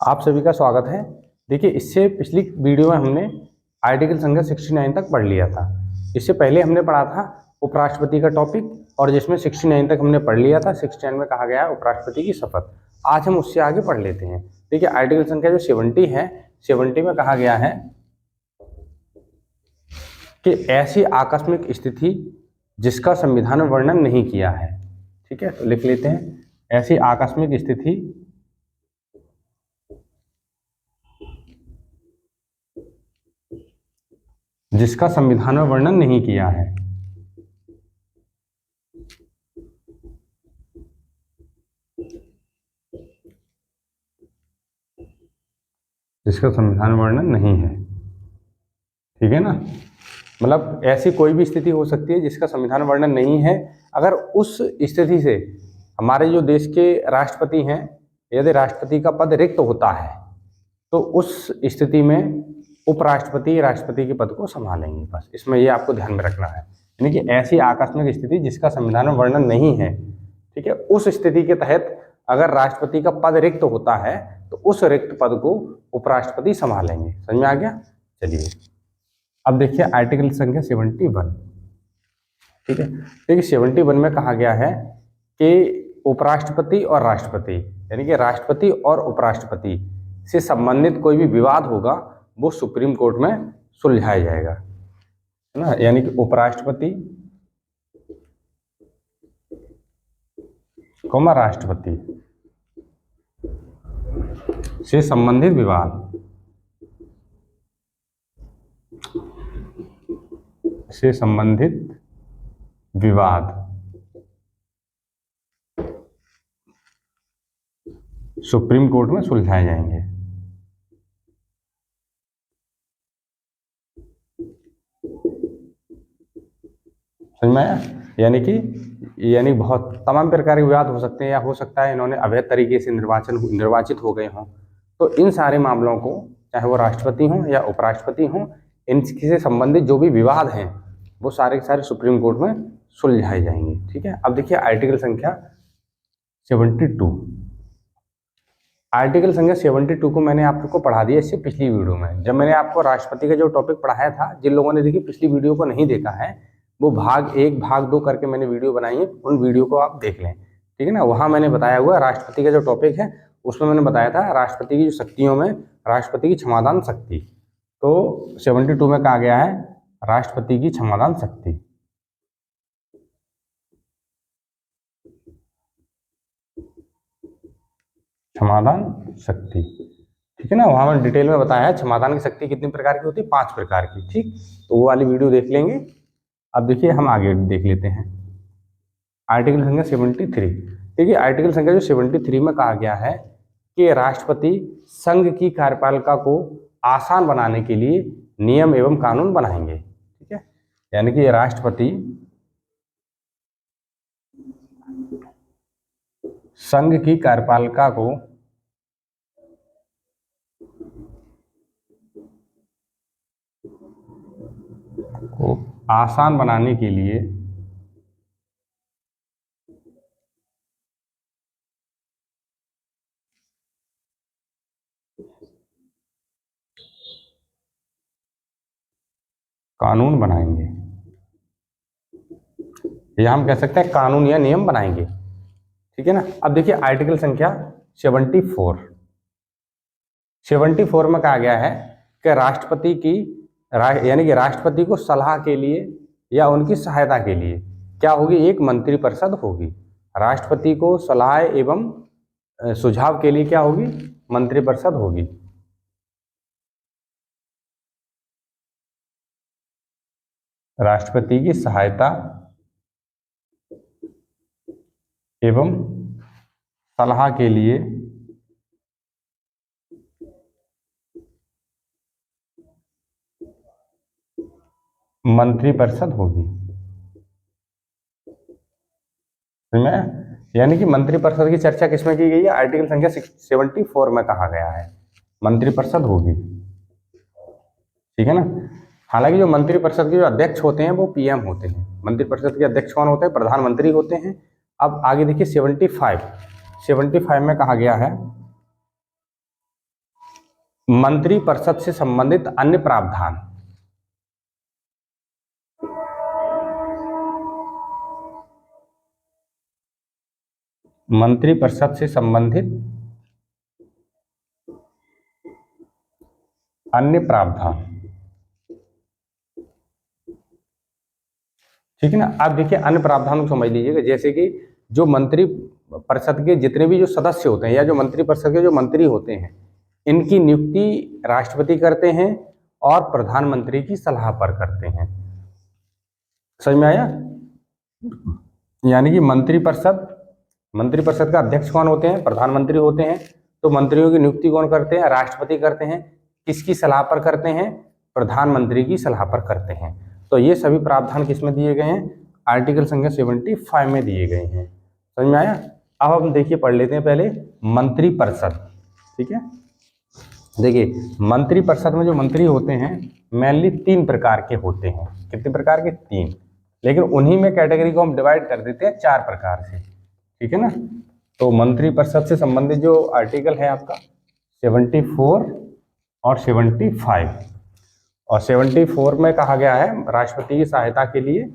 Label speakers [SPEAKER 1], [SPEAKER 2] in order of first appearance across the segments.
[SPEAKER 1] आप सभी का स्वागत है। देखिए, इससे पिछली वीडियो में हमने आर्टिकल संख्या 69 तक पढ़ लिया था। इससे पहले हमने पढ़ा था उपराष्ट्रपति का टॉपिक, और जिसमें 69 तक हमने पढ़ लिया था। 69 में कहा गया है उपराष्ट्रपति की शपथ। आज हम उससे आगे पढ़ लेते हैं। देखिए, आर्टिकल संख्या जो 70 है, 70 में कहा गया है कि ऐसी आकस्मिक स्थिति जिसका संविधान में वर्णन नहीं किया है। ठीक है, तो लिख लेते हैं, ऐसी आकस्मिक स्थिति जिसका संविधान में वर्णन नहीं किया है। जिसका संविधान में वर्णन नहीं है, ठीक है ना। मतलब ऐसी कोई भी स्थिति हो सकती है जिसका संविधान में वर्णन नहीं है। अगर उस स्थिति से हमारे जो देश के राष्ट्रपति हैं, यदि राष्ट्रपति का पद रिक्त होता है तो उस स्थिति में उपराष्ट्रपति राष्ट्रपति के पद को संभालेंगे। बस इसमें ये आपको ध्यान में रखना है, यानी कि ऐसी आकस्मिक स्थिति जिसका संविधान में वर्णन नहीं है। ठीक है, उस स्थिति के तहत अगर राष्ट्रपति का पद रिक्त होता है तो उस रिक्त पद को उपराष्ट्रपति संभालेंगे। समझ में आ गया? चलिए अब देखिए आर्टिकल संख्या 71। ठीक है, देखिए 71 में कहा गया है कि उपराष्ट्रपति और राष्ट्रपति, यानी कि राष्ट्रपति और उपराष्ट्रपति से संबंधित कोई भी विवाद होगा वो सुप्रीम कोर्ट में सुलझाया जाएगा, है ना। यानी कि उपराष्ट्रपति कौमा राष्ट्रपति से संबंधित विवाद सुप्रीम कोर्ट में सुलझाए जाएंगे। समझ में आया? यानी बहुत तमाम प्रकार के विवाद हो सकते हैं, या हो सकता है इन्होंने अवैध तरीके से निर्वाचित हो गए हों। तो इन सारे मामलों को, चाहे वो राष्ट्रपति हों या उपराष्ट्रपति हों, इनसे संबंधित जो भी विवाद हैं वो सारे के सारे सुप्रीम कोर्ट में सुलझाए जाएंगे। ठीक है, अब देखिए आर्टिकल संख्या 72। आर्टिकल संख्या 72 को मैंने आपको पढ़ा दिया इससे पिछली वीडियो में, जब मैंने आपको राष्ट्रपति का जो टॉपिक पढ़ाया था। जिन लोगों ने देखिए पिछली वीडियो को नहीं देखा है, वो भाग 1 भाग 2 करके मैंने वीडियो बनाई है, उन वीडियो को आप देख लें। ठीक है ना, वहाँ मैंने बताया हुआ राष्ट्रपति का जो टॉपिक है उसमें मैंने बताया था राष्ट्रपति की जो शक्तियों में राष्ट्रपति की क्षमादान शक्ति। तो 72 में कहा गया है राष्ट्रपति की क्षमादान शक्ति। क्षमादान शक्ति, ठीक है ना। वहां मैंने डिटेल में बताया है क्षमादान की शक्ति कितनी प्रकार की होती है, 5 प्रकार की। ठीक, तो वो वाली वीडियो देख लेंगे। अब देखिए हम आगे देख लेते हैं आर्टिकल संख्या 73। देखिए आर्टिकल संख्या जो 73 में कहा गया है कि राष्ट्रपति संघ की कार्यपालिका को आसान बनाने के लिए नियम एवं कानून बनाएंगे। ठीक है, यानी कि राष्ट्रपति संघ की कार्यपालिका को आसान बनाने के लिए कानून बनाएंगे, या हम कह सकते हैं कानून या नियम बनाएंगे। ठीक है ना। अब देखिए आर्टिकल संख्या 74 में कहा गया है कि राष्ट्रपति की यानी कि राष्ट्रपति को सलाह के लिए या उनकी सहायता के लिए क्या होगी, एक मंत्रिपरिषद होगी। राष्ट्रपति को सलाह एवं सुझाव के लिए क्या होगी, मंत्रिपरिषद होगी। राष्ट्रपति की सहायता एवं सलाह के लिए मंत्रिपरिषद होगी। यानी कि मंत्रिपरिषद की चर्चा किसमें की गई है, आर्टिकल संख्या 74 में कहा गया है मंत्रिपरिषद होगी। ठीक है ना। हालांकि जो मंत्रिपरिषद के जो अध्यक्ष होते हैं वो पीएम होते हैं। मंत्रिपरिषद के अध्यक्ष कौन होते हैं, प्रधानमंत्री होते हैं। अब आगे देखिए 75 में कहा गया है मंत्रिपरिषद से संबंधित अन्य प्रावधान। मंत्रिपरिषद से संबंधित अन्य प्रावधान, ठीक है ना। अब देखिए अन्य प्रावधान को समझ लीजिएगा, जैसे कि जो मंत्री परिषद के जितने भी जो सदस्य होते हैं या जो मंत्री परिषद के जो मंत्री होते हैं, इनकी नियुक्ति राष्ट्रपति करते हैं और प्रधानमंत्री की सलाह पर करते हैं। समझ में आया? यानी कि मंत्री परिषद का अध्यक्ष कौन होते हैं? प्रधानमंत्री होते हैं। तो मंत्रियों की नियुक्ति कौन करते हैं? राष्ट्रपति करते हैं। किसकी सलाह पर करते हैं? प्रधानमंत्री की सलाह पर करते हैं। तो ये सभी प्रावधान किसमें दिए गए हैं? आर्टिकल संख्या 75 में दिए गए हैं। समझ में आया? अब हम देखिए पढ़ लेते हैं पहले मंत्रिपरिषद, ठीक है। देखिए मंत्रिपरिषद में जो मंत्री होते हैं मेनली 3 प्रकार के होते हैं। कितने प्रकार के? 3। लेकिन उन्हीं में कैटेगरी को हम डिवाइड कर देते हैं 4 प्रकार से, ठीक है ना। तो मंत्रिपरिषद से संबंधित जो आर्टिकल है आपका 74 और 75, और 74 में कहा गया है राष्ट्रपति की सहायता के लिए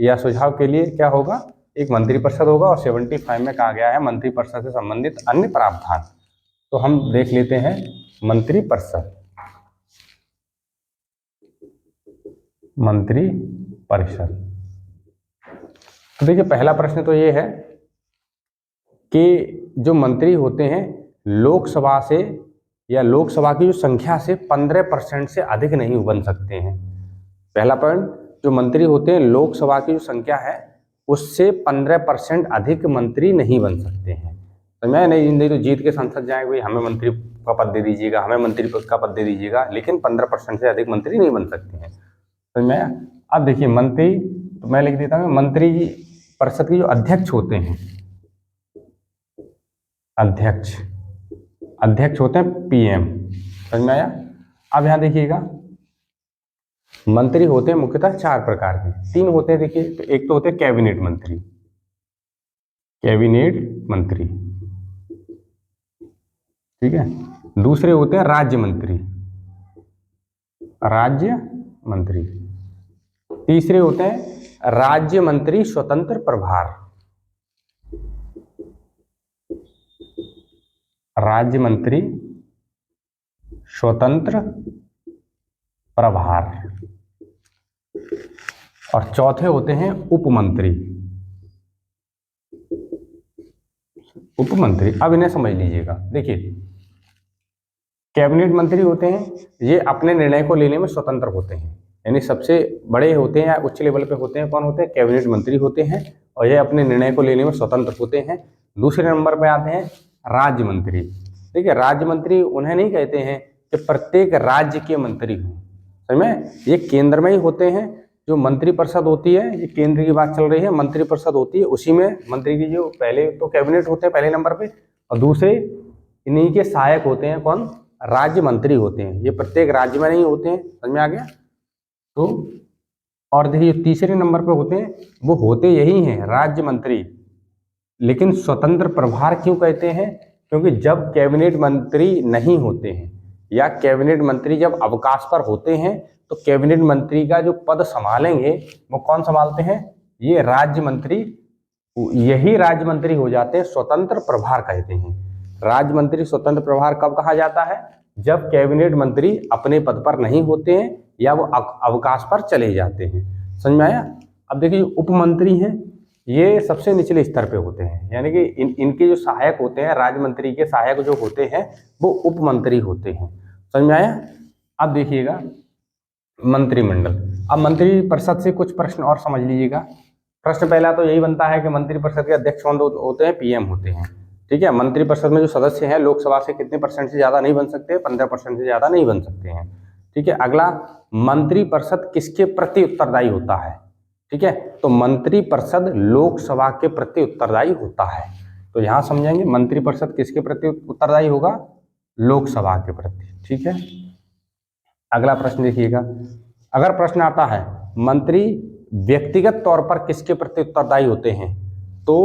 [SPEAKER 1] या सुझाव के लिए क्या होगा? एक मंत्रिपरिषद होगा। और 75 में कहा गया है मंत्रिपरिषद से संबंधित अन्य प्रावधान। तो हम देख लेते हैं मंत्रिपरिषद। तो देखिए पहला प्रश्न तो ये है कि जो मंत्री होते हैं लोकसभा से या लोकसभा की जो संख्या से 15% से अधिक नहीं बन सकते हैं। पहला पॉइंट, जो मंत्री होते हैं लोकसभा की जो संख्या है उससे 15% अधिक मंत्री नहीं बन सकते हैं। तो मैं नहीं तो जीत के संसद जाए भाई हमें मंत्री का पद दे दीजिएगा, हमें मंत्री पद का पद दे दीजिएगा, लेकिन 15% से अधिक मंत्री नहीं बन सकते हैं। तो मैं अब देखिए मंत्री, तो मैं लिख देता हूँ मंत्री परिषद के जो अध्यक्ष होते हैं, अध्यक्ष होते हैं पीएम। समझ में आया? अब यहाँ देखिएगा मंत्री होते हैं मुख्यतः 4 प्रकार के, 3 होते हैं। देखिए तो एक तो होते हैं कैबिनेट मंत्री, ठीक है। दूसरे होते हैं राज्य मंत्री। तीसरे होते हैं राज्य मंत्री स्वतंत्र प्रभार, और चौथे होते हैं उपमंत्री। अब इन्हें समझ लीजिएगा। देखिए कैबिनेट मंत्री होते हैं, ये अपने निर्णय को लेने में स्वतंत्र होते हैं, यानी सबसे बड़े होते हैं या उच्च लेवल पे होते हैं। कौन होते हैं? कैबिनेट मंत्री होते हैं, और ये अपने निर्णय को लेने में स्वतंत्र होते हैं। दूसरे नंबर पे आते हैं राज्य मंत्री। देखिए राज्य मंत्री उन्हें नहीं कहते हैं कि प्रत्येक राज्य के मंत्री हों, समझ में? ये केंद्र में ही होते हैं। जो मंत्रिपरिषद होती है, ये केंद्र की बात चल रही है, मंत्रिपरिषद होती है, उसी में मंत्री की जो पहले तो कैबिनेट होते हैं पहले नंबर पे, और दूसरे इन्हीं के सहायक होते हैं कौन? राज्य मंत्री होते हैं। ये प्रत्येक राज्य में नहीं होते हैं। समझ में आ गया? तो और देखिए तीसरे नंबर पे होते हैं, वो होते यही हैं राज्य मंत्री, लेकिन स्वतंत्र प्रभार क्यों कहते हैं? क्योंकि जब कैबिनेट मंत्री नहीं होते हैं या कैबिनेट मंत्री जब अवकाश पर होते हैं तो कैबिनेट मंत्री का जो पद संभालेंगे वो कौन संभालते हैं? ये राज्य मंत्री, यही राज्य मंत्री हो जाते हैं, स्वतंत्र प्रभार कहते हैं। राज्य मंत्री स्वतंत्र प्रभार कब कहा जाता है? जब कैबिनेट मंत्री अपने पद पर नहीं होते हैं या वो अवकाश पर चले जाते हैं। समझ में आया? अब देखिए उपमंत्री हैं, ये सबसे निचले स्तर पे होते हैं, यानी कि इनके जो सहायक होते हैं, राज्य मंत्री के सहायक जो होते हैं वो उपमंत्री होते हैं। समझ में आया? अब देखिएगा मंत्रिमंडल। अब मंत्रिपरिषद से कुछ प्रश्न और समझ लीजिएगा। प्रश्न पहला तो यही बनता है कि मंत्रिपरिषद के अध्यक्ष कौन होते हैं? पीएम होते हैं, ठीक है। मंत्रिपरिषद में जो सदस्य हैं लोकसभा से कितने % से ज्यादा नहीं बन सकते? 15% से ज्यादा नहीं बन सकते हैं, ठीक है। अगला, मंत्रिपरिषद किसके प्रति उत्तरदायी होता है? ठीक है, तो मंत्रिपरिषद लोकसभा के प्रति उत्तरदायी होता है। तो यहां समझेंगे मंत्रिपरिषद किसके प्रति उत्तरदायी होगा? लोकसभा के प्रति, ठीक है। अगला प्रश्न देखिएगा, अगर प्रश्न आता है मंत्री व्यक्तिगत तौर पर किसके प्रति उत्तरदायी होते हैं, तो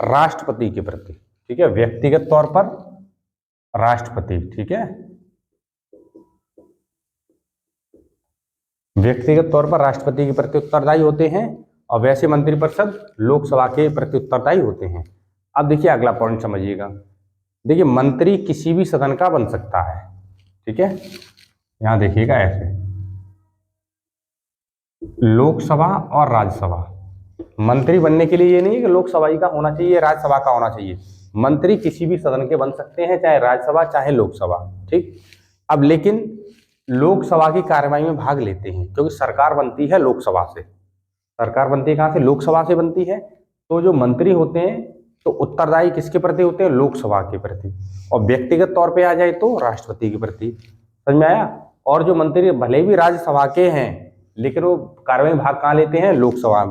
[SPEAKER 1] राष्ट्रपति के प्रति, ठीक है। व्यक्तिगत तौर पर राष्ट्रपति, ठीक है। व्यक्तिगत तौर पर राष्ट्रपति के प्रति उत्तरदायी होते हैं और वैसे मंत्रिपरिषद लोकसभा के प्रति उत्तरदायी होते हैं। अब देखिए अगला पॉइंट समझिएगा। देखिए मंत्री किसी भी सदन का बन सकता है, ठीक है। यहां देखिएगा ऐसे लोकसभा और राज्यसभा, मंत्री बनने के लिए ये नहीं है कि लोकसभा ही का होना चाहिए, राज्यसभा का होना चाहिए। मंत्री किसी भी सदन के बन सकते हैं, चाहे राज्यसभा चाहे लोकसभा, ठीक। अब लेकिन लोकसभा की कार्यवाही में भाग लेते हैं, क्योंकि सरकार बनती है लोकसभा से। सरकार बनती है कहाँ से? लोकसभा से बनती है। तो जो मंत्री होते हैं तो उत्तरदायी किसके प्रति होते हैं? लोकसभा के प्रति। और व्यक्तिगत तौर पे आ जाए तो राष्ट्रपति के प्रति। समझ में आया? और जो मंत्री भले भी राज्यसभा के हैं लेकिन वो कार्यवाही में भाग कहाँ लेते हैं? लोकसभा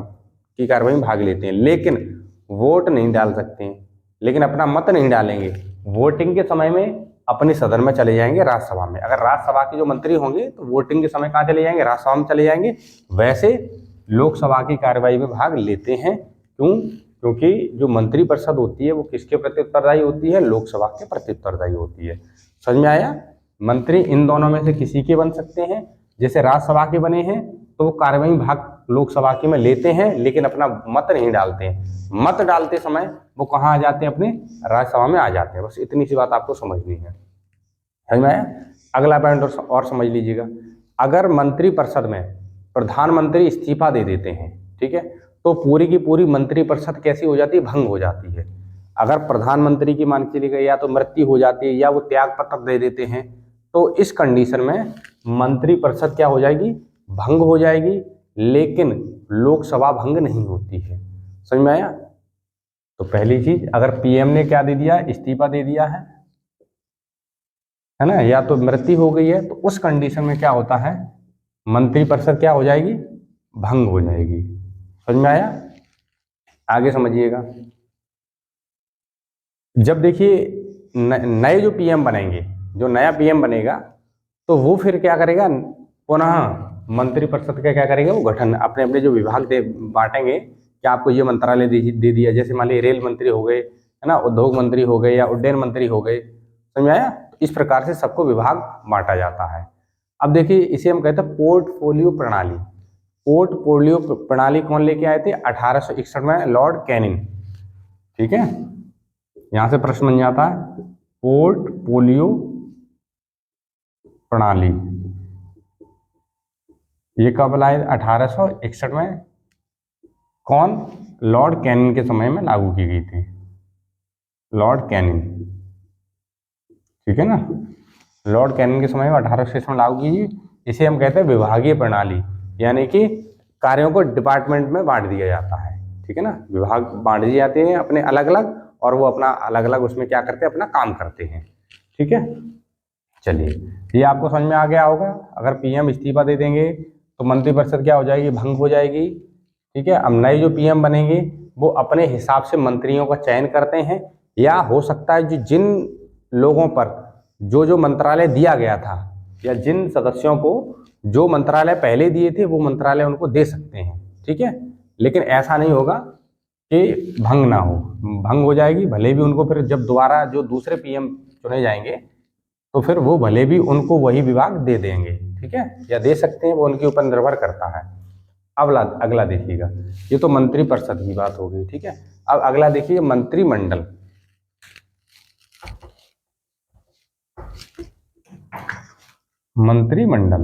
[SPEAKER 1] की कार्यवाही में भाग लेते हैं, लेकिन वोट नहीं डाल सकते हैं, लेकिन अपना मत नहीं डालेंगे। वोटिंग के समय में अपने सदन में चले जाएंगे, राज्यसभा में। अगर राज्यसभा के जो मंत्री होंगे तो वोटिंग के समय कहाँ चले जाएंगे? राज्यसभा में चले जाएंगे। वैसे लोकसभा की कार्यवाही में भाग लेते हैं। क्यों? क्योंकि जो मंत्रिपरिषद होती है वो किसके प्रति उत्तरदायी होती है? लोकसभा के प्रति उत्तरदायी होती है। समझ में आया? मंत्री इन दोनों में से किसी के बन सकते हैं। जैसे राज्यसभा के बने हैं तो वो कार्यवाही में भाग लोकसभा के में लेते हैं, लेकिन अपना मत नहीं डालते हैं। मत डालते समय वो कहाँ आ जाते हैं? अपने राज्यसभा में आ जाते हैं। बस इतनी सी बात आपको समझनी है। समझ में आया? अगला पॉइंट और समझ लीजिएगा। अगर मंत्रिपरिषद में प्रधानमंत्री इस्तीफा दे देते हैं, ठीक है, तो पूरी की पूरी मंत्रिपरिषद कैसी हो जाती है? भंग हो जाती है। अगर प्रधानमंत्री की मान के लिए या तो मृत्यु हो जाती है या वो त्याग पत्र दे देते हैं, तो इस कंडीशन में मंत्रिपरिषद क्या हो जाएगी? भंग हो जाएगी, लेकिन लोकसभा भंग नहीं होती है। समझ में आया? तो पहली चीज, अगर पीएम ने क्या दे दिया? इस्तीफा दे दिया है ना, या तो मृत्यु हो गई है, तो उस कंडीशन में क्या होता है? मंत्रिपरिषद क्या हो जाएगी? भंग हो जाएगी। समझ में आया? आगे समझिएगा। जब देखिए नए जो पीएम बनेंगे, जो नया पीएम बनेगा, तो वो फिर क्या करेगा? पुनः मंत्रिपरिषद का क्या करेगा? वो गठन अपने अपने जो विभाग बांटेंगे कि आपको ये मंत्रालय दे दिया। जैसे मान लीजिए रेल मंत्री हो गए, है ना, उद्योग मंत्री हो गए या उड्डयन मंत्री हो गए। समझ में आया? इस प्रकार से सबको विभाग बांटा जाता है। अब देखिए इसे हम कहते हैं पोर्टफोलियो प्रणाली। पोर्टफोलियो प्रणाली कौन लेके आए थे? 1861 में लॉर्ड कैनिंग, ठीक है। यहां से प्रश्न बन जाता है पोर्टफोलियो प्रणाली। ये कब लाए? 1861 में। कौन? लॉर्ड कैनिंग के समय में लागू की गई थी। लॉर्ड कैनिंग, ठीक है ना। लॉर्ड कैनिंग के समय में 1861 में लागू की गई। इसे हम कहते हैं विभागीय प्रणाली, यानी कि कार्यों को डिपार्टमेंट में बांट दिया जाता है, ठीक है ना। विभाग बांट दिए जाते हैं अपने अलग अलग, और वो अपना अलग अलग उसमें क्या करते हैं? अपना काम करते हैं, ठीक है। चलिए, ये आपको समझ में आ गया होगा। अगर पीएम इस्तीफा दे देंगे तो मंत्रिपरिषद क्या हो जाएगी? भंग हो जाएगी, ठीक है। अब नए जो पीएम बनेंगे वो अपने हिसाब से मंत्रियों का चयन करते हैं, या हो सकता है जो जिन लोगों पर जो मंत्रालय दिया गया था, या जिन सदस्यों को जो मंत्रालय पहले दिए थे वो मंत्रालय उनको दे सकते हैं, ठीक है। लेकिन ऐसा नहीं होगा कि भंग ना हो। भंग हो जाएगी, भले भी उनको फिर जब दोबारा जो दूसरे पीएम चुने जाएंगे तो फिर वो भले भी उनको वही विभाग दे देंगे, ठीक है, या दे सकते हैं, वो उनके ऊपर निर्भर करता है। अब अगला देखिएगा। ये तो मंत्रिपरिषद की बात हो गई, ठीक है। अब अगला देखिए मंत्रिमंडल। मंत्रिमंडल,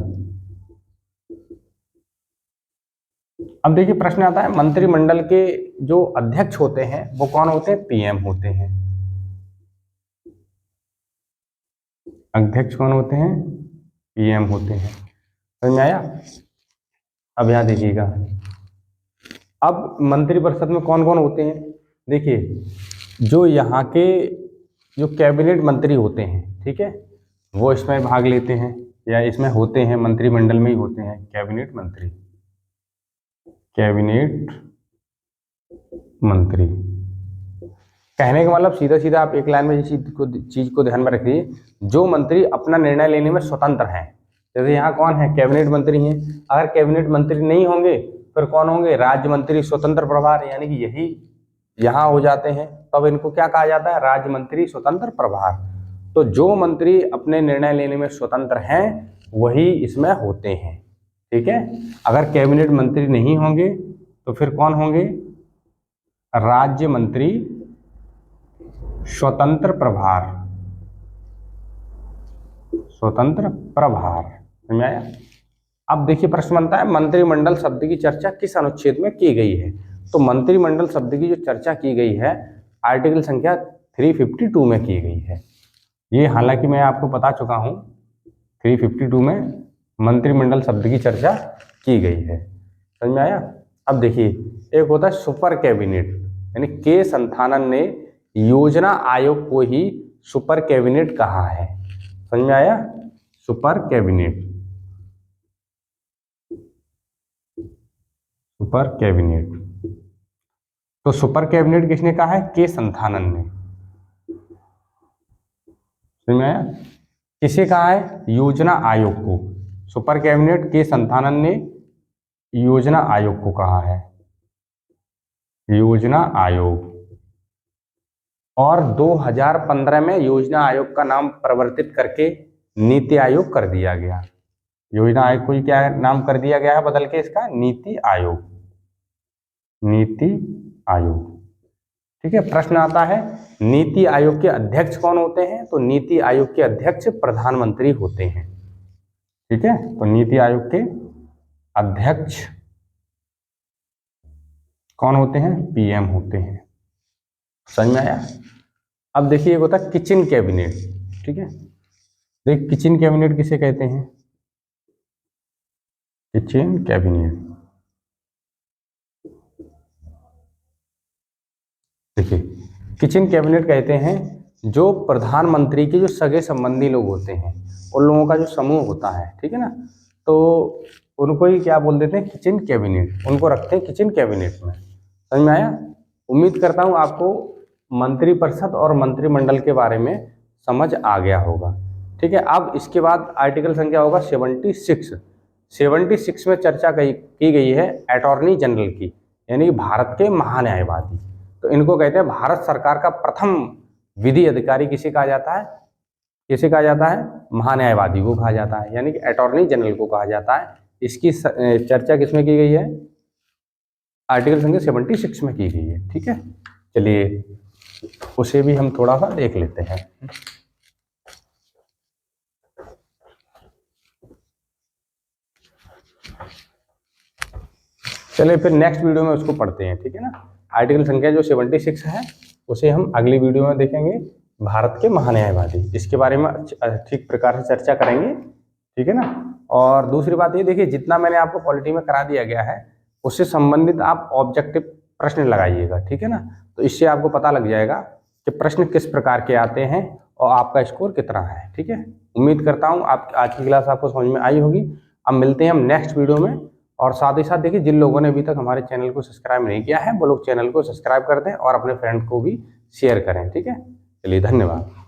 [SPEAKER 1] अब देखिए प्रश्न आता है मंत्रिमंडल के जो अध्यक्ष होते हैं वो कौन होते हैं? पीएम होते हैं। अध्यक्ष कौन होते हैं? पीएम होते हैं। समझ में आया? अब यहां देखिएगा, अब मंत्रिपरिषद में कौन कौन होते हैं? देखिए जो यहाँ के जो कैबिनेट मंत्री होते हैं, ठीक है, वो इसमें भाग लेते हैं या इसमें होते हैं, मंत्रिमंडल में ही होते हैं कैबिनेट मंत्री। कैबिनेट मंत्री कहने का मतलब सीधा सीधा आप एक लाइन में इस चीज को ध्यान में रखिए, जो मंत्री अपना निर्णय लेने में स्वतंत्र हैं। जैसे यहाँ कौन है? कैबिनेट मंत्री हैं। अगर कैबिनेट मंत्री नहीं होंगे फिर कौन होंगे? राज्य मंत्री स्वतंत्र प्रभार, यानी कि यही यहाँ हो जाते हैं। तब इनको क्या कहा जाता है? राज्य मंत्री स्वतंत्र प्रभार। तो जो मंत्री अपने निर्णय लेने में स्वतंत्र हैं वही इसमें होते हैं, ठीक है। अगर कैबिनेट मंत्री नहीं होंगे तो फिर कौन होंगे? राज्य मंत्री स्वतंत्र प्रभार, स्वतंत्र प्रभार। समझ में आया? अब देखिए प्रश्न बनता है मंत्रिमंडल शब्द की चर्चा किस अनुच्छेद में की गई है? तो मंत्रिमंडल शब्द की जो चर्चा की गई है आर्टिकल संख्या 352 में की गई है। ये हालांकि मैं आपको बता चुका हूं 352 में मंत्रिमंडल शब्द की चर्चा की गई है। समझ में आया? अब देखिए एक होता है सुपर कैबिनेट, यानी के संथानन ने योजना आयोग को ही सुपर कैबिनेट कहा है। समझ में आया? Super cabinet, super cabinet. तो सुपर कैबिनेट किसने कहा है? के संथानन ने। समझ में आया? किसे कहा है? योजना आयोग को। सुपर कैबिनेट के संथानन ने योजना आयोग को कहा है, योजना आयोग। और 2015 में योजना आयोग का नाम परिवर्तित करके नीति आयोग कर दिया गया। योजना आयोग को क्या नाम कर दिया गया है बदल के? इसका नीति आयोग, नीति आयोग। ठीक है। प्रश्न आता है नीति आयोग के अध्यक्ष कौन होते हैं? तो नीति आयोग के अध्यक्ष प्रधानमंत्री होते हैं। ठीक है। तो नीति आयोग के अध्यक्ष कौन होते हैं? पीएम होते हैं। समझ में आया? अब देखिए एक होता है किचन कैबिनेट। ठीक है। देख किचन कैबिनेट किसे कहते हैं? किचन कैबिनेट, देखिए किचन कैबिनेट कहते हैं जो प्रधानमंत्री के जो सगे संबंधी लोग होते हैं उन लोगों का जो समूह होता है, ठीक है ना, तो उनको ही क्या बोल देते हैं? Kitchen cabinet. उनको रखते हैं किचन कैबिनेट में। समझ में आया? उम्मीद करता हूँ आपको मंत्रिपरिषद और मंत्रिमंडल के बारे में समझ आ गया होगा। ठीक है। अब इसके बाद आर्टिकल संख्या होगा 76 में चर्चा की गई है अटॉर्नी जनरल की, यानी भारत के महान्यायवादी। तो इनको कहते हैं भारत सरकार का प्रथम विधि अधिकारी किसे कहा जाता है? किसे कहा जाता है? महान्यायवादी को कहा जाता है, यानी कि अटॉर्नी जनरल को कहा जाता है। इसकी चर्चा किसमें की गई है? आर्टिकल संख्या 76 में की गई है। ठीक है। चलिए उसे भी हम थोड़ा सा देख लेते हैं। चलिए फिर नेक्स्ट वीडियो में उसको पढ़ते हैं। ठीक है ना। आर्टिकल संख्या जो 76 है उसे हम अगली वीडियो में देखेंगे, भारत के महान्यायवादी। इसके बारे में ठीक प्रकार से चर्चा करेंगे। ठीक है ना। और दूसरी बात ये देखिए जितना मैंने आपको पॉलिटी में करा दिया गया है उससे संबंधित आप ऑब्जेक्टिव प्रश्न लगाइएगा। ठीक है ना। तो इससे आपको पता लग जाएगा कि प्रश्न किस प्रकार के आते हैं और आपका स्कोर कितना है। ठीक है। उम्मीद करता हूँ आप आज की क्लास आपको समझ में आई होगी। अब मिलते हैं हम नेक्स्ट वीडियो में। और साथ ही साथ देखिए जिन लोगों ने अभी तक हमारे चैनल को सब्सक्राइब नहीं किया है वो लोग चैनल को सब्सक्राइब कर दें और अपने फ्रेंड को भी शेयर करें। ठीक है। चलिए धन्यवाद।